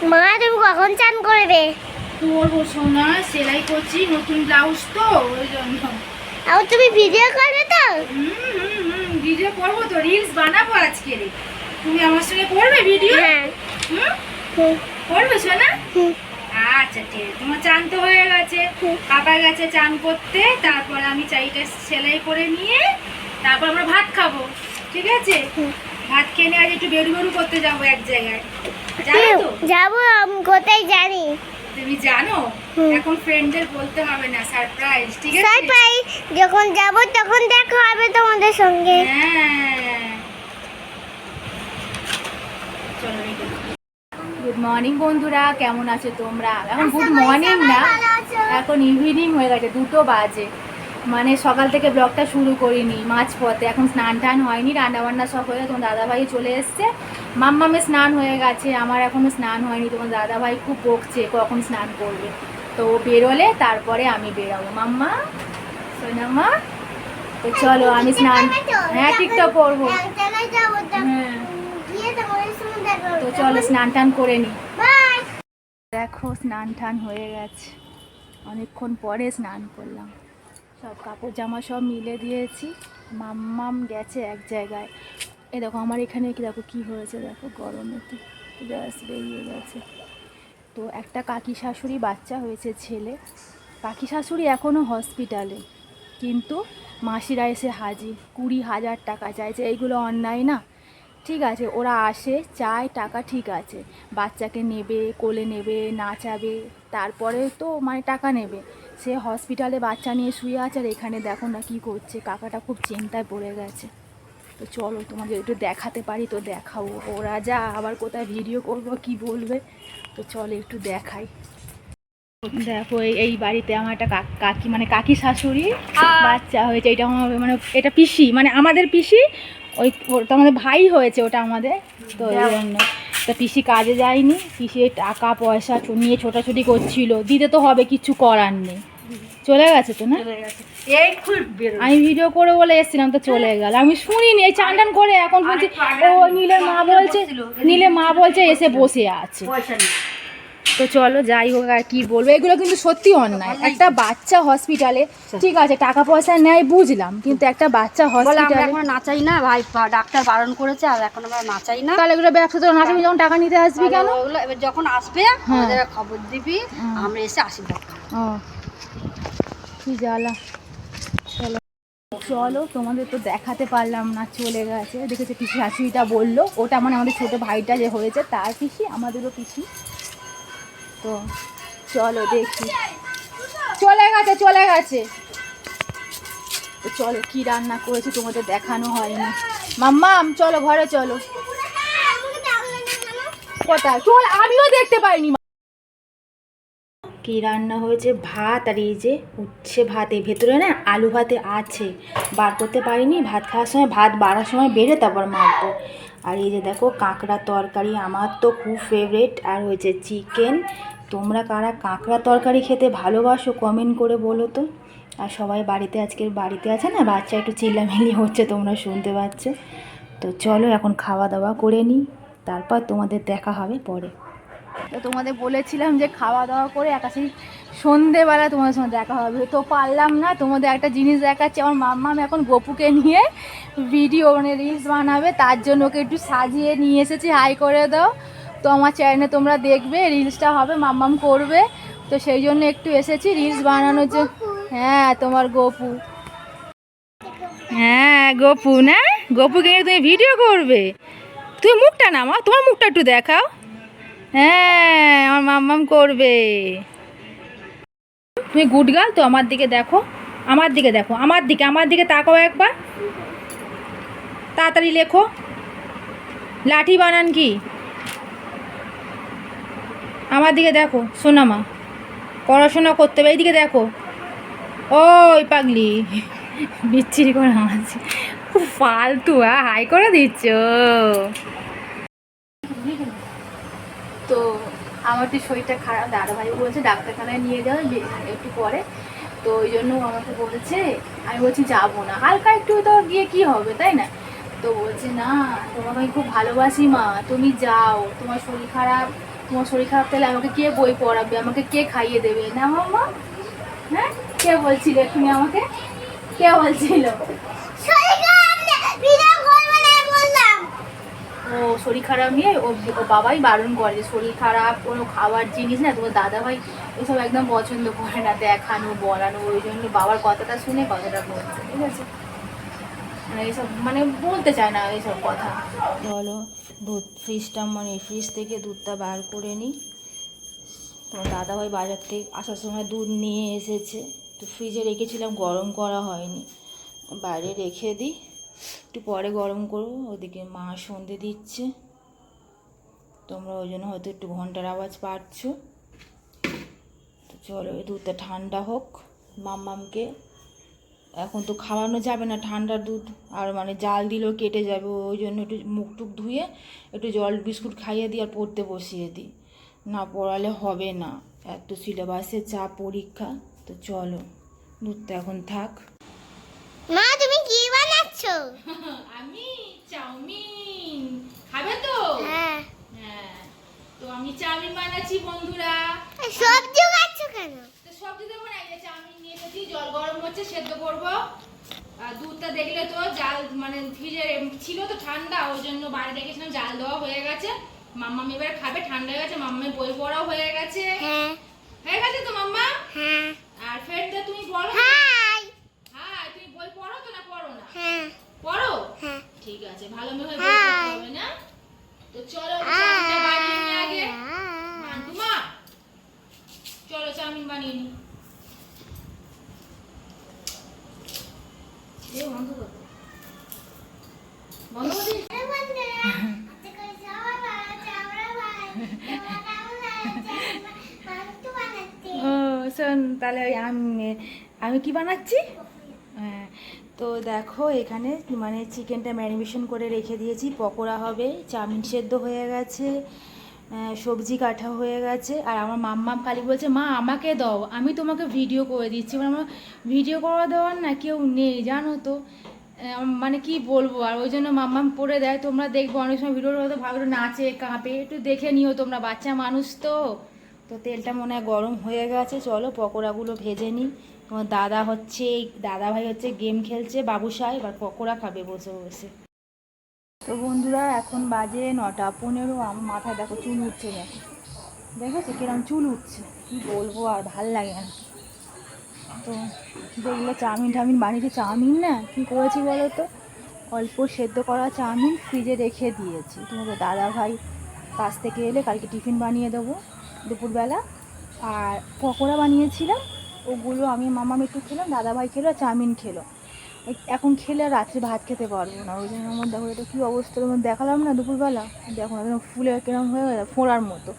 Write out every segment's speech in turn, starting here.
মা তুমি কখন চান করবে? করবো সোনা, সেলাই করছি নতুন ব্লাউজ তো ওই জন্য। আর তুমি ভিডিও করবে তো? ভিডিও করবো তো, রিলস বানাবো আজকে। তুমি আমার সঙ্গে করবে ভিডিও? হ্যাঁ। করবে সোনা? হুম। আচ্ছা ঠিক আছে। তোমার চান তো হয়ে গেছে, পাপা গেছে চান করতে, তারপর আমি চাইটা সেলাই করে নিয়ে তারপর আমরা ভাত খাবো, ঠিক আছে? ভাত খেয়ে নিয়ে আজ একটু বেরু বেরু করতে যাবো এক জায়গায়, জানো তো? যাবো, আমি কোথায় জানি। তুমি জানো? এখন ফ্রেন্ডদের বলতে হবে না, সারপ্রাইজ, ঠিক আছে? সারপ্রাইজ, যখন যাব তখন দেখা হবে তোমাদের সঙ্গে। হ্যাঁ চলো। গুড মর্নিং বন্ধুরা, কেমন আছো তোমরা? এখন গুড মর্নিং না, এখন ইভিনিং হয়ে গেছে, 2টো বাজে। মানে সকাল থেকে ব্লগটা শুরু করিনি, মাঝপথে। এখন স্নান টান হয়নি, রান্নাবান্না সব হয়ে গেছে। তোমার দাদাভাই চলে এসছে, মাম্মামে স্নান হয়ে গেছে, আমার এখনও স্নান হয়নি। তোমার দাদাভাই খুব বকছে কখন স্নান করবে, তো বেরোলে তারপরে আমি বেরোবো। মাম্মা, সোনামা, তো চলো আমি স্নান, হ্যাঁ টিকটক করবো, হ্যাঁ তো চলো স্নান টান করে নি। দেখো স্নান টান হয়ে গেছে, অনেকক্ষণ পরে স্নান করলাম। সব কাপড় জামা সব মিলে দিয়েছি। মাম্মাম গেছে এক জায়গায়। দেখো আমার এখানে কি দেখো কি হয়েছে, দেখো গরমেতে গ্যাস বেরিয়ে গেছে। তো একটা কাকি শাশুড়ি বাচ্চা হয়েছে, ছেলে। কাকি শাশুড়ি এখনও হসপিটালে, কিন্তু মাসিরা এসে হাজির, 20,000 টাকা চাইছে। এইগুলো অন্যায় না? ঠিক আছে, ওরা আসে চায় টাকা, ঠিক আছে, বাচ্চাকে নেবে, কোলে নেবে, নাচাবে, তারপরে তো মানে টাকা নেবে। সে হসপিটালে বাচ্চা নিয়ে শুয়ে আছে, আর এখানে দেখো না কি করছে। কাকাটা খুব চিন্তায় পড়ে গেছে। তো চলো তোমাকে একটু দেখাতে পারি তো দেখাবো। ওরা যা আবার কোথায় ভিডিও করবো কি বলবে, তো চলো একটু দেখাই। দেখো এই বাড়িতে আমার একটা কাকি, মানে কাকি শাশুড়ি বাচ্চা হয়েছে। এটা আমার মানে এটা পিসি, মানে আমাদের পিসি। ওটা আমাদের ভাই হয়েছে, ওটা আমাদের। তো এই জন্য তো পিসি কাজে যায়নি, পিসি টাকা পয়সা নিয়ে ছোটাছুটি করছিল, দিতে তো হবে, কিছু করার নেই। চলে গেছে তো না? আমি ভিডিও করে বলে এসেছিলাম, তো চলে গেল। আমি শুনিনি, এই চান টান করে এখন বলছি ও নীলের মা বলছে এসে বসে আছে। তো চলো যাই হোক, আর কি বলবো, এগুলো কিন্তু সত্যি অন্যায়। একটা বাচ্চা হসপিটালে, ঠিক আছে টাকা পয়সা নেয় বুঝলাম, কিন্তু একটা বাচ্চা হসপিটালে এখন নাচাই না ভাই, ডাক্তার বারণ করেছে, আর এখন আমরা নাচাই না। তাহলে এগুলো ব্যবসা তো নাচাবি, যখন টাকা নিতে আসবি কেন? ওগুলো এবার যখন আসবে আমাদের খবর দিবি, আমরা এসে আশীর্বাদ করব। ও কি জ্বালা। চলো চলো, তোমাদের তো দেখাতে পারলাম না, চলে গেছে। দেখেছে পিসি শাশুড়িটা বললো, ওটা মানে আমাদের ছোটো ভাইটা যে হয়েছে তার পিসি, আমাদেরও পিসি। তো চলো দেখি, চলে গেছে। তো চলো কি রান্না করেছি তোমাদের দেখানো হয়নি। মাম্মাম চলো ঘরে চলো। কোথায় চল, আমিও দেখতে পাইনি। কি রান্না হয়েছে, ভাত, আর এই যে উচ্ছে ভাত। এই ভেতরে না আলু ভাতে আছে, বার করতে পারিনি। ভাত খাওয়ার সময়, ভাত বাড়ার সময় বেড়ে তারপর মারবো। আর এই যে দেখো কাঁকড়া তরকারি, আমার তো খুব ফেভারিট। আর হয়েছে চিকেন। তোমরা কারা কাঁকড়া তরকারি খেতে ভালোবাসো কমেন্ট করে বলো তো। আর সবাই বাড়িতে আজকের বাড়িতে আছে না, বাচ্চা একটু চিল্লামিল্লি হচ্ছে, তোমরা শুনতে পাচ্ছ। তো চলো এখন খাওয়া দাওয়া করে নিই, তারপর তোমাদের দেখা হবে পরে। তো তোমাদের বলেছিলাম যে খাওয়া দাওয়া করে একাশি সন্ধেবেলা তোমাদের সঙ্গে দেখা হবে, তো পারলাম না। তোমাদের একটা জিনিস দেখাচ্ছি, আমার মাম্মাম এখন গপুকে নিয়ে ভিডিও মানে রিলস বানাবে, তার জন্য ওকে একটু সাজিয়ে নিয়ে এসেছি। হাই করে দাও। তো আমার চ্যানেলে তোমরা দেখবে, রিলসটা হবে, মাম্মাম করবে, তো সেই জন্য একটু এসেছি রিলস বানানোর জন্য। হ্যাঁ তোমার গপু, হ্যাঁ গপু না, গপুকে নিয়ে তুমি ভিডিও করবে। তুমি মুখটা নামা, তোমার মুখটা একটু দেখাও। হ্যাঁ আমার মাম্মাম করবে। তুমি গুড গার্ল তো, আমার দিকে দেখো, আমার দিকে তাকাও একবার। তাড়াতাড়ি লেখো, লাঠি বানান কি? আমার দিকে দেখো সোনামা, পড়াশোনা করতে হবে, এইদিকে দেখো। ওই পাগলি বিচ্ছিরি করে হাসি, খুব ফালতু। হাই করে দিচ্ছ। তো আমার তো শরীরটা খারাপ, দাদাভাই বলছে ডাক্তারখানায় নিয়ে যাও একটু পরে, তো ওই জন্য আমাকে বলেছে। আমি বলছি যাবো না, হালকা একটু তো গিয়ে কি হবে, তাই না? তো বলছে না তোমাকে আমি খুব ভালোবাসি মা, তুমি যাও, তোমার শরীর খারাপ, তোমার শরীর খারাপ তাহলে আমাকে কে বই পড়াবে, আমাকে কে খাইয়ে দেবে না মাম্মা? হ্যাঁ, কে বলছিল তুমি আমাকে? কে বলছিল? ও শরীর খারাপ নিয়ে ও বাবাই বারণ করে যে শরীর খারাপ কোনো খাবার জিনিস না তোমার দাদাভাই এসব একদম পছন্দ করে না, দেখানো বলানো, ওই জন্য বাবার কথাটা শুনে কথাটা বলছে, ঠিক আছে? মানে এইসব মানে বলতে চায় না এইসব কথা। চলো দুধ ফ্রিজটা মানে ফ্রিজ থেকে দুধটা বার করে নিই। তোমার দাদাভাই বাজার থেকে আসার সময় দুধ নিয়ে এসেছে, তো ফ্রিজে রেখেছিলাম, গরম করা হয়নি, বাইরে রেখে দিই, একটু পরে গরম করবো। ওদিকে মা সন্ধে দিচ্ছে, তোমরা ওই জন্য হয়তো একটু ঘন্টার আওয়াজ পাচ্ছ। তো চলো এই দুধটা ঠান্ডা হোক। মাম্মামকে এখন তো খাওয়ানো যাবে না ঠান্ডা দুধ, আর মানে জাল দিলেও কেটে যাবে, ওই জন্য একটু মুখ টুক ধুয়ে একটু জল বিস্কুট খাইয়ে দিই আর পড়তে বসিয়ে দিই, না পড়ালে হবে না, এত সিলেবাসের চাপ পরীক্ষা। তো চলো দুধটা এখন থাক। মা তুমি কি বানাচ্ছো? আমি চাউমিন খাবে তো? হ্যাঁ। হ্যাঁ, তো আমি চাউমিন বানাচ্ছি বন্ধুরা। সবজি খাচ্ছো কেন? তো সবজি দেবো না, এই যে চাউমিন নিয়ে এসেছি, জল গরম হচ্ছে, সেদ্ধ করবো। আর দুধটা দেখলে তো জাল মানে ফ্রিজে ছিল তো ঠান্ডা, ওই জন্য বাইরে রেখেছিলাম, জাল দেওয়া হয়ে গেছে। মাম্মা এবার খাবে, ঠান্ডা হয়ে গেছে, মাম্মামের বই পড়াও হয়ে গেছে। হ্যাঁ। হয়ে গেছে তো মাম্মা? হ্যাঁ। আর ফ্রেন্ডটা তুমি পড়ো? হাই। হ্যাঁ, তুমি বই পড়ো তো না পড়ো না? হ্যাঁ। পড়ো? হ্যাঁ। ঠিক আছে, ভালো মেয়ে হয়ে বই পড়তে হবে না? তো চলো চাউমিনটা বানিয়ে নিই আগে। মান্টুমা চলো চাউমিন বানিয়ে নিই। বন্ধ কর, বন্ধ করে দিই। ও শোন তাহলে আমি কি বানাচ্ছি? হ্যাঁ, তো দেখো এখানে মানে চিকেনটা ম্যারিনেশন করে রেখে দিয়েছি, পকোড়া হবে, চাউমিন সেদ্ধ হয়ে গেছে, সবজি কাটা হয়ে গেছে। আর আমার মাম্মাম কালি বলছে মা আমাকে দাও, আমি তোমাকে ভিডিও করে দিচ্ছি। মানে আমার ভিডিও করা দেওয়ার না কেউ নেই জানো তো, মানে কি বলবো। আর ওই জন্য মাম্মাম করে দেয়, তোমরা দেখবো অনেক সময় ভিডিওর হয়তো ভালো নাচে কাঁপে, একটু দেখে নিও তোমরা, বাচ্চা মানুষ তো। তো তেলটা মনে হয় গরম হয়ে গেছে, চলো পকোড়াগুলো ভেজে নিই। তোমার দাদাভাই হচ্ছে গেম খেলছে বাবুসাই, এবার পকোড়া খাবে বসে বসে। তো বন্ধুরা এখন বাজে 9:15, আমার মাথায় দেখো চুল উঠছে, দেখেছো কিরম চুল উঠছে, কি বলবো আর ভাল লাগে না। তো যেগুলো চাউমিন বানিয়েছি, চাউমিন না কী করেছি বলো তো, অল্প সেদ্ধ করা চাউমিন ফ্রিজে রেখে দিয়েছি। তোমাদের দাদাভাই কাছ থেকে এলে কালকে টিফিন বানিয়ে দেবো দুপুরবেলা। আর পকোড়া বানিয়েছিলাম, ওগুলো আমি মামাম একটু খেলাম, দাদাভাই খেলো, আর চাউমিন খেলো। এখন খেলে আর রাত্রে ভাত খেতে পারবো না, ওই জন্য আমার দেখো এটা কী অবস্থা, তোমার দেখালাম না দুপুরবেলা, দেখো না ফুলে কিরম হয়ে গেছে ফোঁড়ার মতো।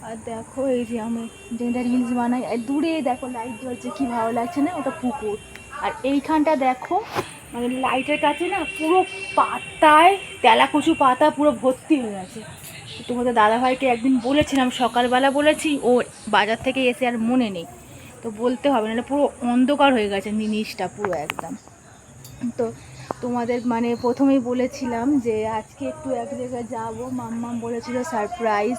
আর দেখো এই যে আমি যেটা রিলস বানাই, আর দূরে দেখো লাইট জ্বলছে, কী ভালো লাগছে না, ওটা পুকুর। আর এইখানটা দেখো মানে লাইটের কাছে না পুরো পাতায় তেলাকুচু পাতা পুরো ভর্তি হয়ে আছে। তোমাদের দাদাভাইকে একদিন বলেছিলাম, সকালবেলা বলেছি, ও বাজার থেকে এসে আর মনে নেই, তো বলতে হবে না, পুরো অন্ধকার হয়ে গেছে জিনিসটা পুরো একদম। তো তোমাদের মানে প্রথমেই বলেছিলাম যে আজকে একটু এক জায়গায় যাবো, মাম্মাম বলেছিল সারপ্রাইজ,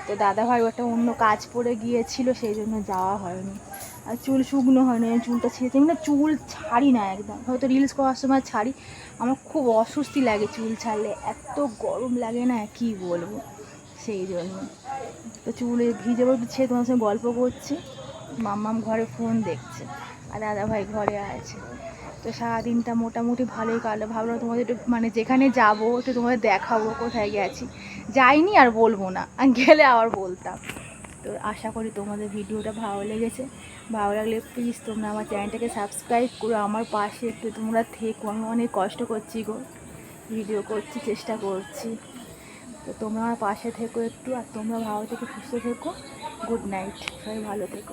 তো দাদাভাই ওটা অন্য কাজ পড়ে গিয়েছিল, সেই জন্য যাওয়া হয়নি। আর চুল শুকনো হয়নি, চুলটা ছিঁড়েছি, মানে চুল ছাড়ি না একদম, হয়তো রিলস করার সময় ছাড়ি, আমার খুব অস্বস্তি লাগে চুল ছাড়লে, এত গরম লাগে না কি বলবো, সেই জন্য। তো চুলে ভিজে উঠছে, তোমার সঙ্গে গল্প করছি, মাম্মাম ঘরে ফোন দেখছে, আর দাদাভাই ঘরে আছে। তো সারাদিনটা মোটামুটি ভালোই কাটলো, ভাবলাম তোমাদের একটু মানে যেখানে যাবো একটু তোমাদের দেখাবো কোথায় গেছি, যাইনি আর বলবো না, আর গেলে আবার বলতাম। তো আশা করি তোমাদের ভিডিওটা ভালো লেগেছে, ভালো লাগলে প্লিজ তোমরা আমার চ্যানেলটাকে সাবস্ক্রাইব করো, আমার পাশে একটু তোমরা থেকো, আমি অনেক কষ্ট করছি গো, ভিডিও করছি, চেষ্টা করছি, তো তোমরা আমার পাশে থেকো একটু, আর তোমরা ভালো থেকো, সুস্থ থেকো, গুড নাইট, সবাই ভালো থেকো।